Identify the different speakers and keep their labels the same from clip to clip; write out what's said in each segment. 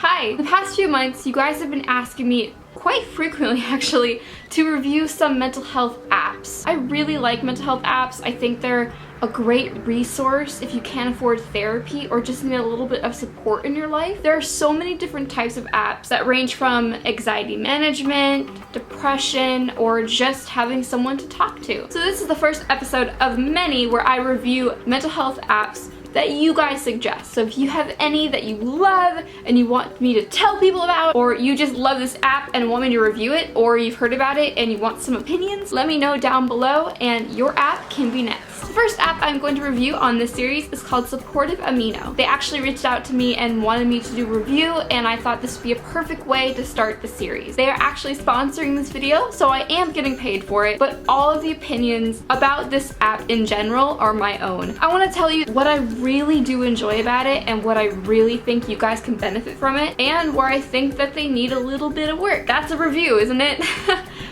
Speaker 1: Hi! The past few months, you guys have been asking me quite frequently actually to review some mental health apps. I really like mental health apps. I think they're a great resource if you can't afford therapy or just need a little bit of support in your life. There are so many different types of apps that range from anxiety management, depression, or just having someone to talk to. So this is the first episode of many where I review mental health apps that you guys suggest. So if you have any that you love and you want me to tell people about, or you just love this app and want me to review it, or you've heard about it and you want some opinions, let me know down below and your app can be next. The first app I'm going to review on this series is called Supportive Amino. They actually reached out to me and wanted me to do a review, and I thought this would be a perfect way to start the series. They are actually sponsoring this video, so I am getting paid for it, but all of the opinions about this app in general are my own. I want to tell you what I really do enjoy about it and what I really think you guys can benefit from it, and where I think that they need a little bit of work. That's a review, isn't it?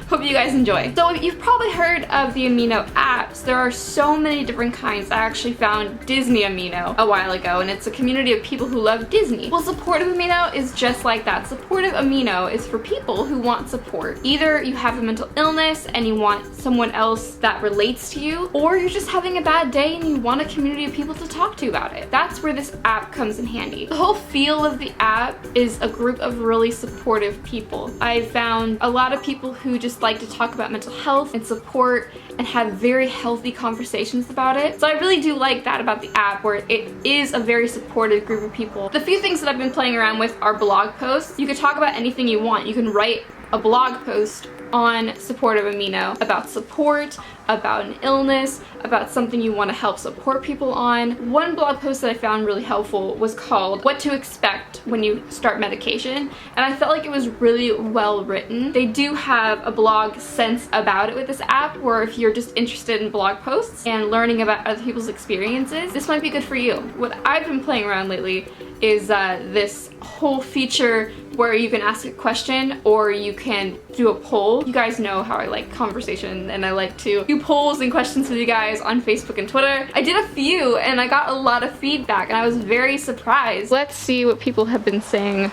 Speaker 1: Hope you guys enjoy. So you've probably heard of the amino apps. There are so many different kinds. I actually found Disney Amino a while ago, and it's a community of people who love Disney. Well, Supportive Amino is just like that. Supportive Amino is for people who want support. Either you have a mental illness and you want someone else that relates to you, or you're just having a bad day and you want a community of people to talk to about it. That's where this app comes in handy. The whole feel of the app is a group of really supportive people. I found a lot of people who just like to talk about mental health and support and have very healthy conversations about it. So I really do like that about the app, where it is a very supportive group of people. The few things that I've been playing around with are blog posts. You can talk about anything you want. You can write a blog post on Supportive Amino about support, about an illness, about something you want to help support people on. One blog post that I found really helpful was called What to Expect When You Start Medication, and I felt like it was really well written. They do have a blog sense about it with this app, where if you're just interested in blog posts and learning about other people's experiences, this might be good for you. What I've been playing around lately is this whole feature where you can ask a question or you can do a poll. You guys know how I like conversation and I like to do polls and questions with you guys on Facebook and Twitter. I did a few and I got a lot of feedback and I was very surprised. Let's see what people have been saying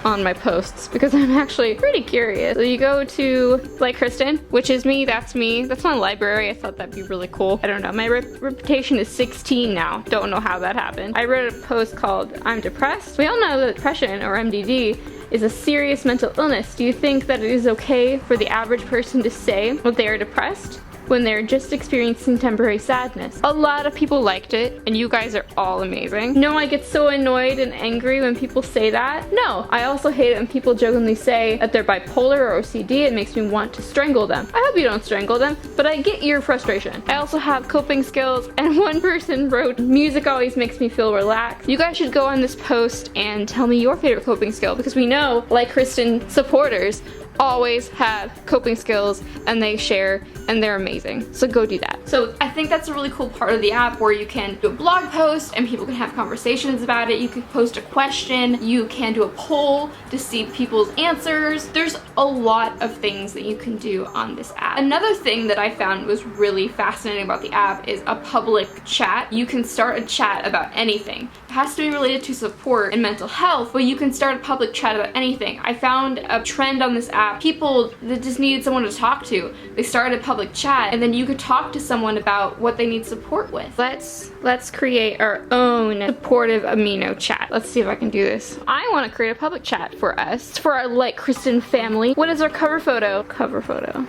Speaker 1: on my posts, because I'm actually pretty curious. So you go to like Kristen, which is me, that's my library. I thought that'd be really cool. I don't know, my reputation is 16 now. Don't know how that happened. I wrote a post called I'm depressed. We all know that depression, or MDD, is a serious mental illness. Do you think that it is okay for the average person to say that they are depressed when they're just experiencing temporary sadness? A lot of people liked it, and you guys are all amazing. No, I get so annoyed and angry when people say that. No, I also hate it when people jokingly say that they're bipolar or OCD. It makes me want to strangle them. I hope you don't strangle them, but I get your frustration. I also have coping skills, and one person wrote, music always makes me feel relaxed. You guys should go on this post and tell me your favorite coping skill, because we know, like Kristen supporters, always have coping skills and they share and they're amazing. So go do that. So I think that's a really cool part of the app, where you can do a blog post and people can have conversations about it. You can post a question, you can do a poll to see people's answers. There's a lot of things that you can do on this app. Another thing that I found was really fascinating about the app is a public chat. You can start a chat about anything. It has to be related to support and mental health, but you can start a public chat about anything. I found a trend on this app. People that just needed someone to talk to, they started a public chat, and then you could talk to someone about what they need support with. Let's create our own Supportive Amino chat. Let's see if I can do this. I want to create a public chat for us, for our Like Kristen family. What is our cover photo? Cover photo.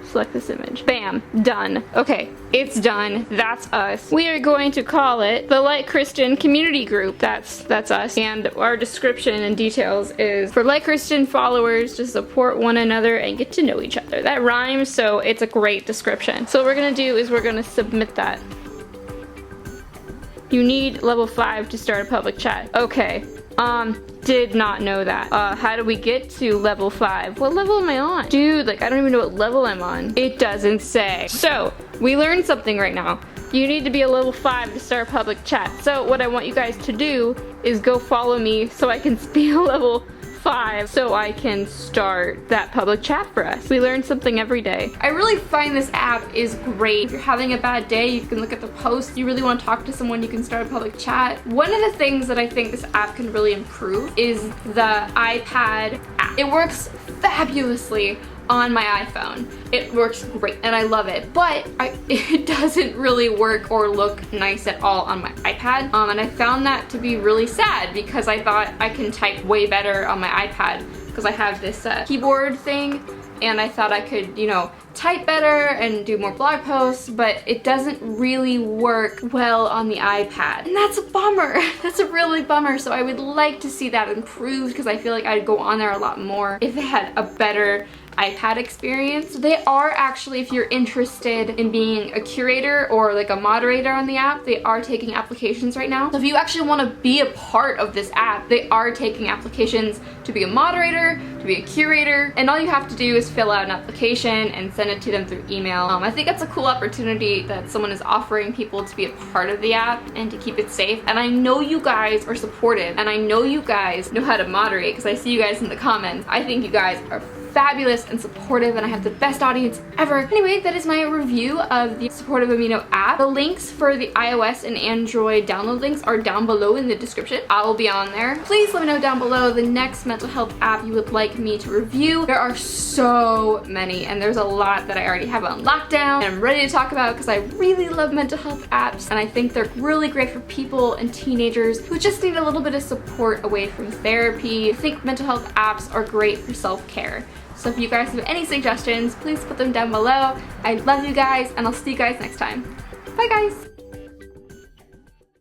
Speaker 1: Select this image. Bam, done. Okay, it's done. That's us. We are going to call it the Like Kristen community group. That's us. And our description and details is for Like Kristen followers to support one another and get to know each other. That rhymes, so it's a great description. So what we're gonna do is we're gonna submit that. You need level 5 to start a public chat. Okay. Did not know that. How do we get to level 5? What level am I on? Dude, like, I don't even know what level I'm on. It doesn't say. So, we learned something right now. You need to be a level 5 to start a public chat. So, what I want you guys to do is go follow me so I can be a level 5 so I can start that public chat for us. We learn something every day. I really find this app is great. If you're having a bad day, you can look at the post. You really want to talk to someone, you can start a public chat. One of the things that I think this app can really improve is the iPad app. It works fabulously on my iPhone. It works great and I love it, but it doesn't really work or look nice at all on my iPad. And I found that to be really sad because I thought I can type way better on my iPad because I have this keyboard thing, and I thought I could, you know, type better and do more blog posts, but it doesn't really work well on the iPad. And that's a bummer. That's a really bummer. So I would like to see that improved because I feel like I'd go on there a lot more if it had a better iPad experience. They are actually, if you're interested in being a curator or like a moderator on the app, they are taking applications right now. So if you actually want to be a part of this app, they are taking applications to be a moderator, to be a curator, and all you have to do is fill out an application and send it to them through email. I think that's a cool opportunity that someone is offering people to be a part of the app and to keep it safe. And I know you guys are supportive, and I know you guys know how to moderate because I see you guys in the comments. I think you guys are fabulous and supportive, and I have the best audience ever. Anyway, that is my review of the Supportive Amino app. The links for the iOS and Android download links are down below in the description. I will be on there. Please let me know down below the next mental health app you would like me to review. There are so many, and there's a lot that I already have on lockdown and I'm ready to talk about because I really love mental health apps, and I think they're really great for people and teenagers who just need a little bit of support away from therapy. I think mental health apps are great for self-care. So if you guys have any suggestions, please put them down below. I love you guys, and I'll see you guys next time. Bye guys!